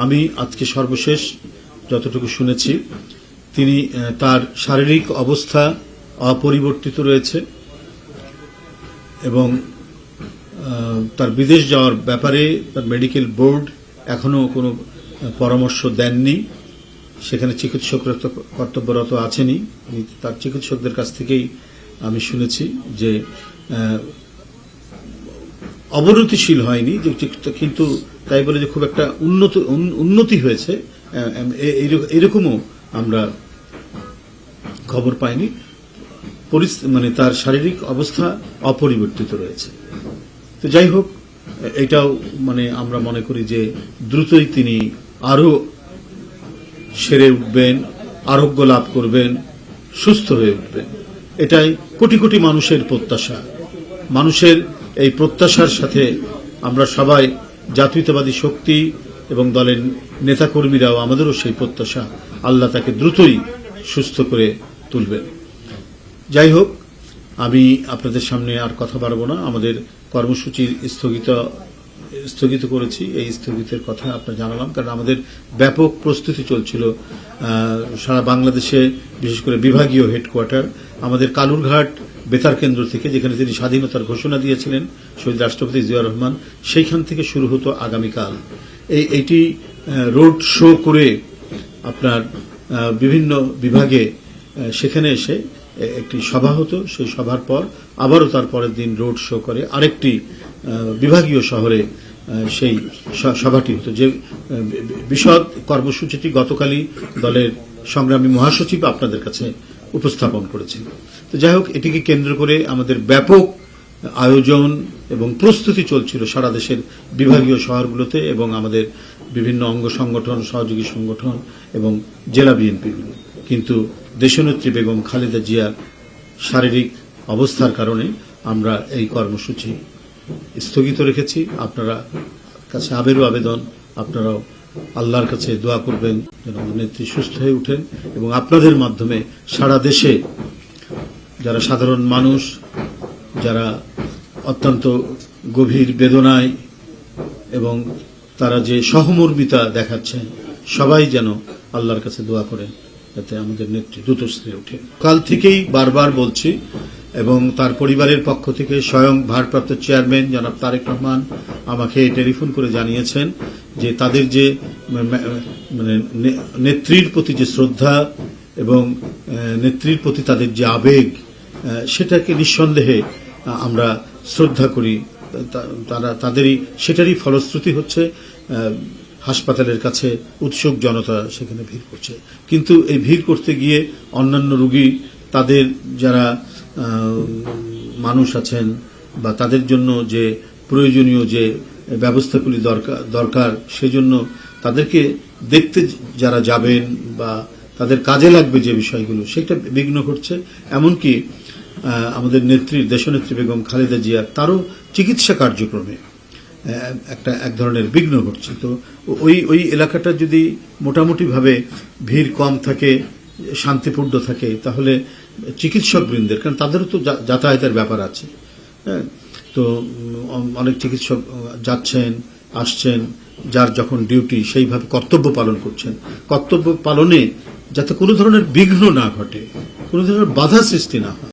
আমি আজকে সর্বশেষ যতটুকু শুনেছি তিনি তার শারীরিক অবস্থা অপরিবর্তিত রয়েছে এবং তার বিদেশ যাওয়ার ব্যাপারে তার মেডিকেল বোর্ড এখনো কোনো পরামর্শ দেননি। সেখানে চিকিৎসকরা তো কর্তব্যরত আছেনই, তার চিকিৎসকদের কাছ থেকেই আমি শুনেছি যে অবনতিশীল হয়নি, কিন্তু তাই বলে যে খুব একটা উন্নতি হয়েছে এরকমও আমরা খবর পাইনি। মানে তার শারীরিক অবস্থা অপরিবর্তিত রয়েছে। তো যাই হোক, এটাও মানে আমরা মনে করি যে দ্রুতই তিনি আরো সেরে উঠবেন, আরোগ্য লাভ করবেন, সুস্থ হয়ে উঠবেন। এটাই কোটি কোটি মানুষের প্রত্যাশা। মানুষের এই প্রত্যাশার সাথে আমরা সবাই জাতীয়তাবাদী শক্তি এবং দলের নেতাকর্মীরাও আমাদেরও সেই প্রত্যাশা, আল্লাহ তাকে দ্রুতই সুস্থ করে তুলবেন। যাই হোক, আমি আপনাদের সামনে আর কথা বাড়াবো না। আমাদের কর্মসূচি স্থগিত করেছি। এই স্থগিতের কথা আপনার জানালাম, কারণ আমাদের ব্যাপক প্রস্তুতি চলছিল সারা বাংলাদেশে, বিশেষ করে বিভাগীয় হেডকোয়ার্টার আমাদের কালুরঘাট বেতার কেন্দ্র থেকে, যেখানে তিনি স্বাধীনতার ঘোষণা দিয়েছিলেন শহীদ রাষ্ট্রপতি জিয়াউর রহমান, সেইখান থেকে শুরু হতো আগামীকাল। এইটি রোড শো করে আপনার বিভিন্ন বিভাগে সেখানে এসে একটি সভা হতো। সেই সভার পর আবারও তার পরের দিন রোড শো করে আরেকটি বিভাগীয় শহরে সেই সভাটি হতো। যে বিশদ কর্মসূচিটি গতকালই দলের সংগ্রামী মহাসচিব আপনাদের কাছে উপস্থাপন করেছিল। তো যাই হোক, এটিকে কেন্দ্র করে আমাদের ব্যাপক আয়োজন এবং প্রস্তুতি চলছিল সারা দেশের বিভাগীয় শহরগুলোতে এবং আমাদের বিভিন্ন অঙ্গ সংগঠন, সহযোগী সংগঠন এবং জেলা বিএনপিগুলো। কিন্তু দেশনেত্রী বেগম খালেদা জিয়ার শারীরিক অবস্থার কারণে আমরা এই কর্মসূচি স্থগিত রেখেছি। আপনারা কাছে আবেদন, আপনারাও আল্লাহর কাছে দোয়া করবেন যেন নেত্রী সুস্থ হয়ে উঠেন এবং আপনাদের মাধ্যমে সারা দেশে যারা সাধারণ মানুষ, যারা অত্যন্ত গভীর বেদনায় এবং তারা যে সহমর্মিতা দেখাচ্ছেন, সবাই যেন আল্লাহর কাছে দোয়া করেন যাতে আমাদের নেত্রী দ্রুত সেরে ওঠে। কাল থেকেই বারবার বলছি এবং তার পরিবারের পক্ষ থেকে স্বয়ং ভারপ্রাপ্ত চেয়ারম্যান জনাব তারেক রহমান আমাকে টেলিফোন করে জানিয়েছেন যে তাদের যে মানে নেত্রীর প্রতি যে শ্রদ্ধা এবং নেত্রীর প্রতি তাদের যে আবেগ, সেটাকে নিঃসন্দেহে আমরা শ্রদ্ধা করি। সেটারই ফলশ্রুতি হচ্ছে হাসপাতালের কাছে উৎসুক জনতা সেখানে ভিড় করছে। কিন্তু এই ভিড় করতে গিয়ে অন্যান্য রোগী, তাদের যারা মানুষ আছেন বা তাদের জন্য যে প্রয়োজনীয় যে ব্যবস্থাগুলি দরকার, সেজন্য তাদেরকে দেখতে যারা যাবেন বা তাদের কাজে লাগবে যে বিষয়গুলো, সেটা বিঘ্ন ঘটছে। এমনকি আমাদের দেশনেত্রী বেগম খালেদা জিয়া তারও চিকিৎসা কার্যক্রমে এক ধরনের বিঘ্ন ঘটছে। তো ওই এলাকাটা যদি মোটামুটিভাবে ভিড় কম থাকে, শান্তিপূর্ণ থাকে, তাহলে চিকিৎসক বৃন্দের, কারণ তাদেরও তো যাতায়াতের ব্যাপার আছে, তো অনেক চিকিৎসক যাচ্ছেন আসছেন, যার যখন ডিউটি সেইভাবে কর্তব্য পালন করছেন। কর্তব্য পালনে যাতে কোনো ধরনের বিঘ্ন না ঘটে, কোনো ধরনের বাধা সৃষ্টি না হয়,